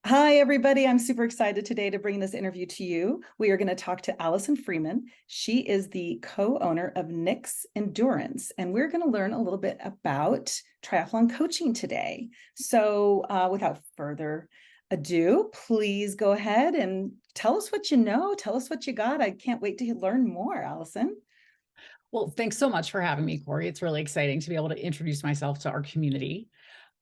Hi, everybody. I'm super excited today to bring this interview to you. We are going to talk to Allison Freeman. She is the co-owner of NYX Endurance, and we're going to learn a little bit about triathlon coaching today. So without further ado, please go ahead and tell us what you know. Tell us what you got. I can't wait to learn more, Allison. Well, thanks so much for having me, Cory. It's really exciting to be able to introduce myself to our community.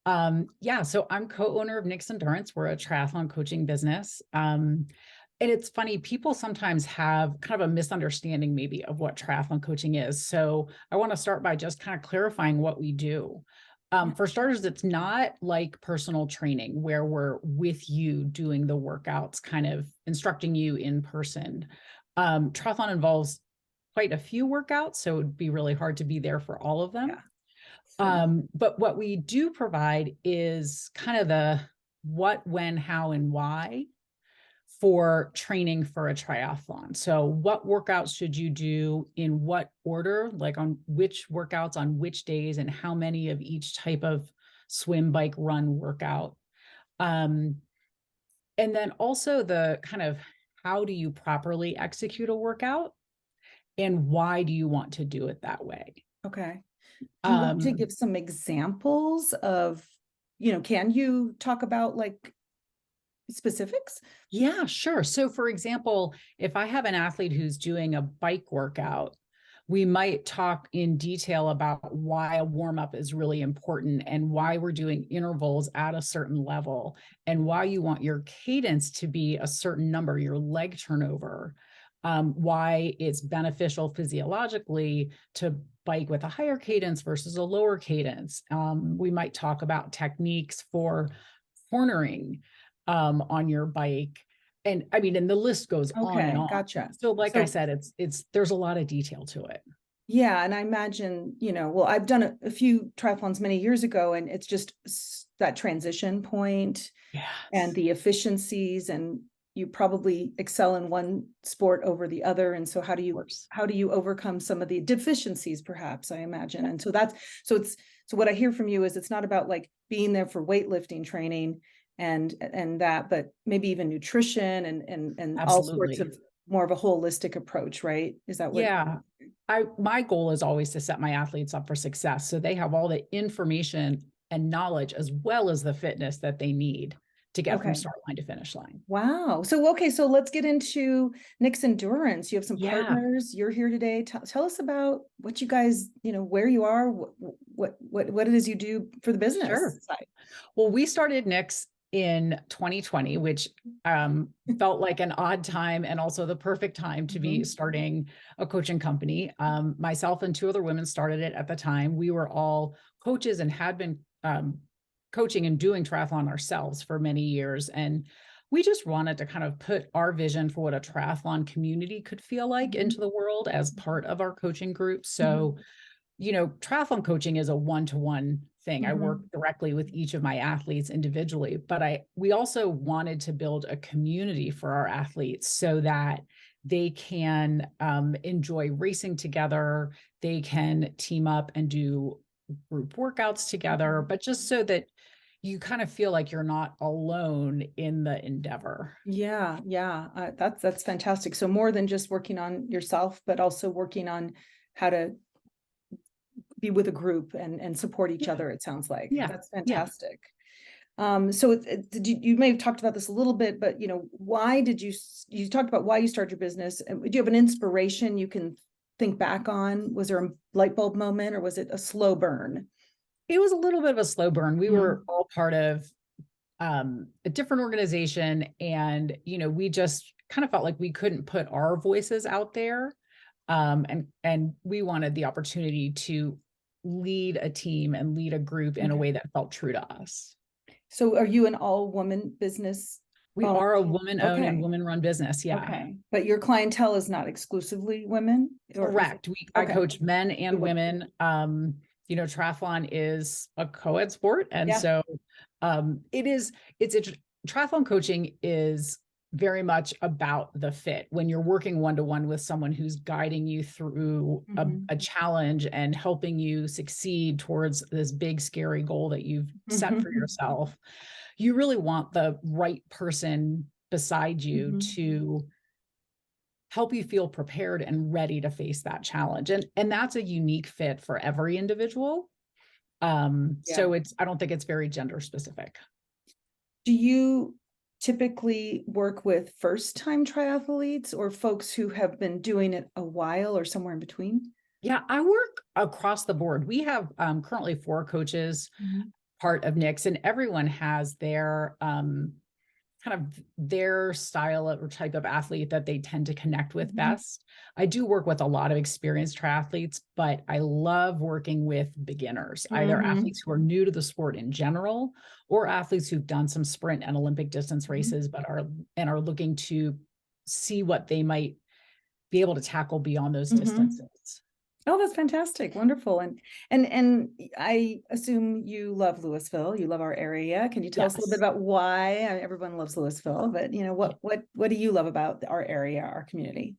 So I'm co-owner of NYX Endurance. We're a triathlon coaching business. And it's funny, people sometimes have kind of a misunderstanding maybe of what triathlon coaching is. So I want to start by just kind of clarifying what we do. For starters, it's not like personal training where we're with you doing the workouts, kind of instructing you in person. Triathlon involves quite a few workouts, so it would be really hard to be there for all of them. Yeah. Sure. But what we do provide is kind of the what, when, how, and why for training for a triathlon. So what workouts should you do in what order, like on which workouts on which days, and how many of each type of swim, bike, run workout. Um, and then also the kind of how do you properly execute a workout and why do you want to do it that way? Okay. Do you want to Um, give some examples of, can you talk about like specifics? Yeah, sure. So, for example, if I have an athlete who's doing a bike workout, we might talk in detail about why a warm up is really important and why we're doing intervals at a certain level and why you want your cadence to be a certain number, your leg turnover, why it's beneficial physiologically to bike with a higher cadence versus a lower cadence. We might talk about techniques for cornering on your bike. And I mean, and the list goes on and Okay, on. gotcha. So like I So said, there's a lot of detail to it. yeah, and I imagine, well, I've done a few triathlons many years ago, and it's just that transition point and Yes, the efficiencies, and you probably excel in one sport over the other. And so of course. how do you overcome some of the deficiencies, perhaps, I imagine. And so so what I hear from you is it's not about like being there for weightlifting training and that, but maybe even nutrition and all sorts Absolutely. of more of a holistic approach, right? Is that what? Yeah. My goal is always to set my athletes up for success. So they have all the information and knowledge as well as the fitness that they need to get from Okay. start line to finish line. Wow. So, okay. So let's get into NYX Endurance. You have some Yeah. partners. You're here today. Tell us about what you guys, where you are, what it is you do for the business Sure. side. Well, we started NYX in 2020, which felt like an odd time and also the perfect time to be Mhm. starting a coaching company. Myself and two other women started it at the time. We were all coaches and had been coaching and doing triathlon ourselves for many years. And we just wanted to kind of put our vision for what a triathlon community could feel like Mhm. into the world as part of our coaching group. Mhm. So triathlon coaching is a one-to-one thing. I work Mhm. directly with each of my athletes individually, but we also wanted to build a community for our athletes so that they can enjoy racing together, they can team up and do group workouts together, Mhm. but just so that you kind of feel like you're not alone in the endeavor. Yeah, yeah, that's fantastic. So more than just working on yourself, but also working on how to be with a group and support each Yeah, other. It sounds like yeah, that's yeah. fantastic. So you may have talked about this a little bit, but why did you talked about why you started your business? And do you have an inspiration you can think back on? Was there a light bulb moment or was it a slow burn? It was a little bit of a slow burn. We were Mhm. all part of a different organization. And, we just kind of felt like we couldn't put our voices out there. And we wanted the opportunity to lead a team and lead a group in a Okay. way that felt true to us. So are you an all woman business We owner? are a woman owned and Okay. woman run business. Yeah. Okay. But your clientele is not exclusively women, or is it? Correct. I Okay. coach men and women. Triathlon is a co-ed sport. And Yeah. so triathlon coaching is very much about the fit when you're working one-to-one with someone who's guiding you through Mhm. a challenge and helping you succeed towards this big scary goal that you've set for Mhm. yourself. you really want the right person beside you Mhm. to help you feel prepared and ready to face that challenge. And that's a unique fit for every individual. Yeah. So I don't think it's very gender specific. Do you typically work with first-time triathletes or folks who have been doing it a while or somewhere in between? Yeah, I work across the board. We have currently 4 coaches, Mhm. part of NYX, and everyone has their kind of their style or type of athlete that they tend to connect with Mhm. best. I do work with a lot of experienced triathletes, but I love working with beginners, either Mhm. athletes who are new to the sport in general or athletes who've done some sprint and Olympic distance Mhm. races, but are looking to see what they might be able to tackle beyond those Mhm. distances. Oh, that's fantastic. Wonderful. And I assume you love Louisville. You love our area. Can you tell us a little bit Yes. about why? Everyone loves Louisville, but what do you love about our area, our community?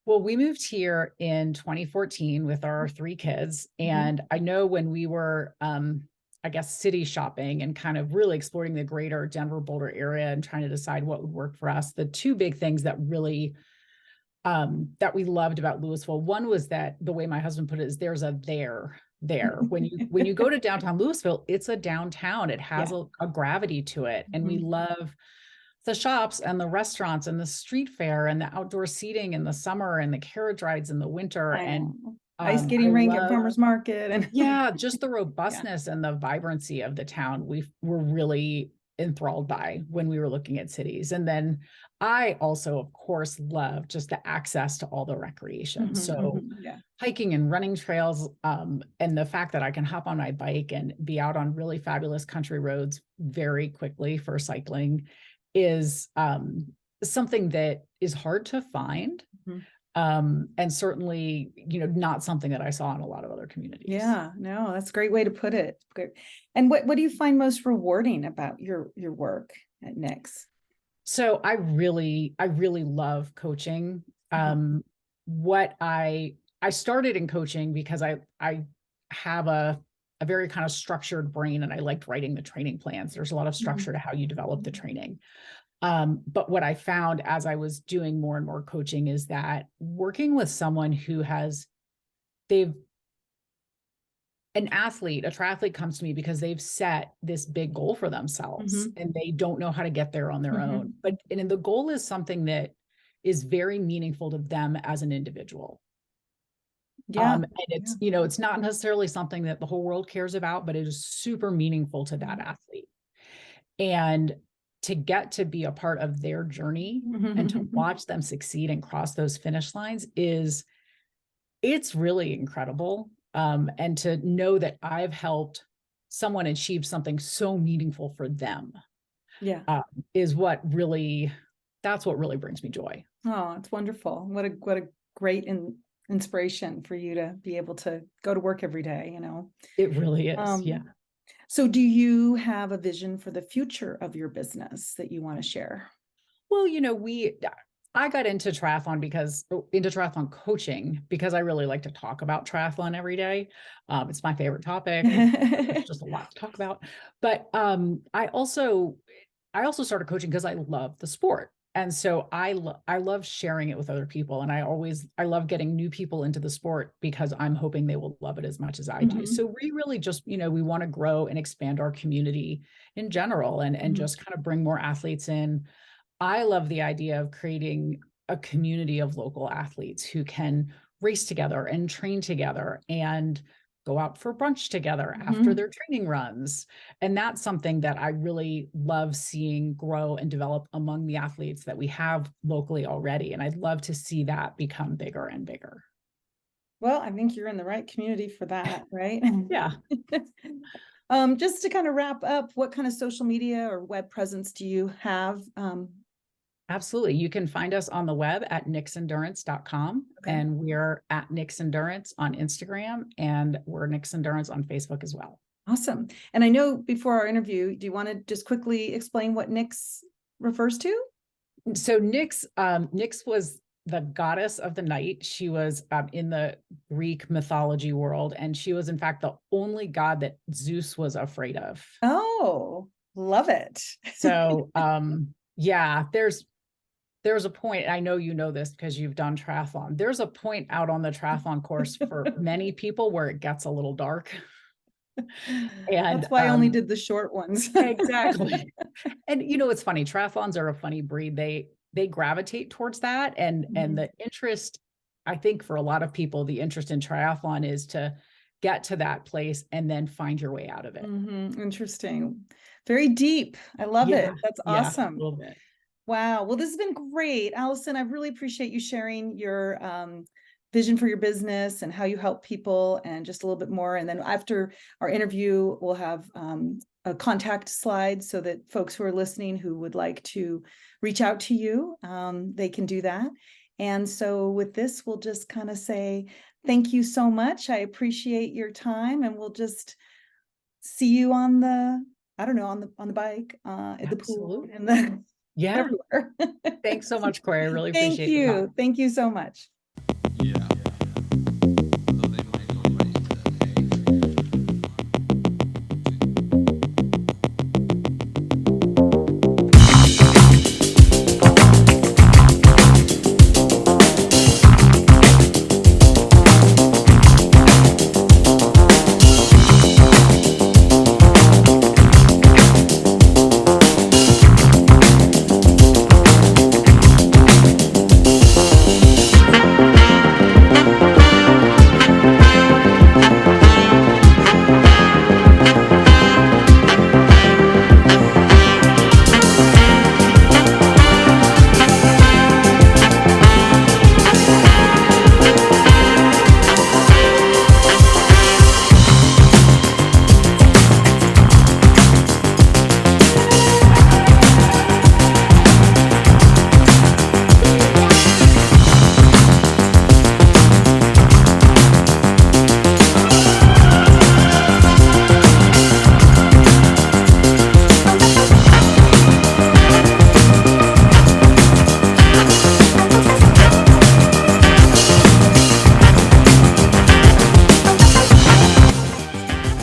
Well, we moved here in 2014 with our 3 kids. Mhm. And I know when we were, I guess, city shopping and kind of really exploring the greater Denver Boulder area and trying to decide what would work for us, the 2 big things that really that we loved about Louisville. One was that the way my husband put it is there's a there. When you go to downtown Louisville, it's a downtown. It has Yeah. a gravity to it. And we Mhm. love the shops and the restaurants and the street fair and the outdoor seating in the summer and the carriage rides in the winter. I And know. Ice I skating rink at love, farmer's market and yeah, just the yeah. robustness and the vibrancy of the town we were really enthralled by when we were looking at cities. And then I also, of course, love just the access to all the recreation. Mhm, So mhm, yeah. hiking and running trails, and the fact that I can hop on my bike and be out on really fabulous country roads very quickly for cycling is something that is hard to find. Mhm. And certainly, not something that I saw in a lot of other communities. Yeah, no, that's a great way to put it. Good. And what do you find most rewarding about your work at NYX? So I really love coaching. Uh-huh. What I started in coaching because I have a very kind of structured brain and I liked writing the training plans. There's a lot of Mhm. structure to how you develop the training. But what I found as I was doing more and more coaching is that working with someone who they've an athlete, a triathlete comes to me because they've set this big goal for themselves Mhm. and they don't know how to get there on their own. Mhm. And the goal is something that is very meaningful to them as an individual. Yeah. And Yeah. it's not necessarily something that the whole world cares about, but it is super meaningful to that Mhm. athlete. And to get to be a part of their journey and to Mhm. watch them succeed and cross those finish lines it's really incredible. And to know that I've helped someone achieve something so meaningful for them Yeah. um, that's what really brings me joy. Oh, it's wonderful. What a great inspiration for you to be able to go to work every day. It really is. Yeah. Um, so do you have a vision for the future of your business that you want to share? Well, I got into triathlon coaching because I really like to talk about triathlon every day. It's my favorite topic. There's just a lot to talk about. But I also started coaching because I love the sport. And so I love sharing it with other people. And I love getting new people into the sport because I'm hoping they will love it as much as I do. Mhm. So we really just, we want to grow and expand our community in general and Mhm. just kind of bring more athletes in. I love the idea of creating a community of local athletes who can race together and train together and go out for brunch together after Mhm. their training runs. And that's something that I really love seeing grow and develop among the athletes that we have locally already. And I'd love to see that become bigger and bigger. Well, I think you're in the right community for that, right? Yeah. Just to kind of wrap up, what kind of social media or web presence do you have? Absolutely. You can find us on the web at nixendurance.com, Okay, and we're at NYX Endurance on Instagram, and we're NYX Endurance on Facebook as well. awesome. And I know before our interview, do you want to just quickly explain what NYX refers to? So Nyx was the goddess of the night. She was in the Greek mythology world, and she was in fact the only god that Zeus was afraid of. Oh. Love it. So, yeah, there's a point, I know you know this because you've done triathlon. There's a point out on the triathlon course for many people where it gets a little dark. And That's why I only did the short ones. exactly. And it's funny, triathlons are a funny breed. They gravitate towards that. And Mhm. the interest, I think for a lot of people, the interest in triathlon is to get to that place and then find your way out of it. Interesting. Very deep. I love Yeah, it. That's yeah, a awesome. little bit. Wow. Well, this has been great. Allison, I really appreciate you sharing your vision for your business and how you help people and just a little bit more. And then after our interview, we'll have a contact slide so that folks who are listening who would like to reach out to you, they can do that. And so with this, we'll just kind of say, thank you so much. I appreciate your time, and we'll just see you on the, I don't know, on the bike, at the pool, Absolutely. and the Yeah. everywhere. Thanks so much, Cory. I really Thank appreciate the you. time. Thank you so much. Yeah.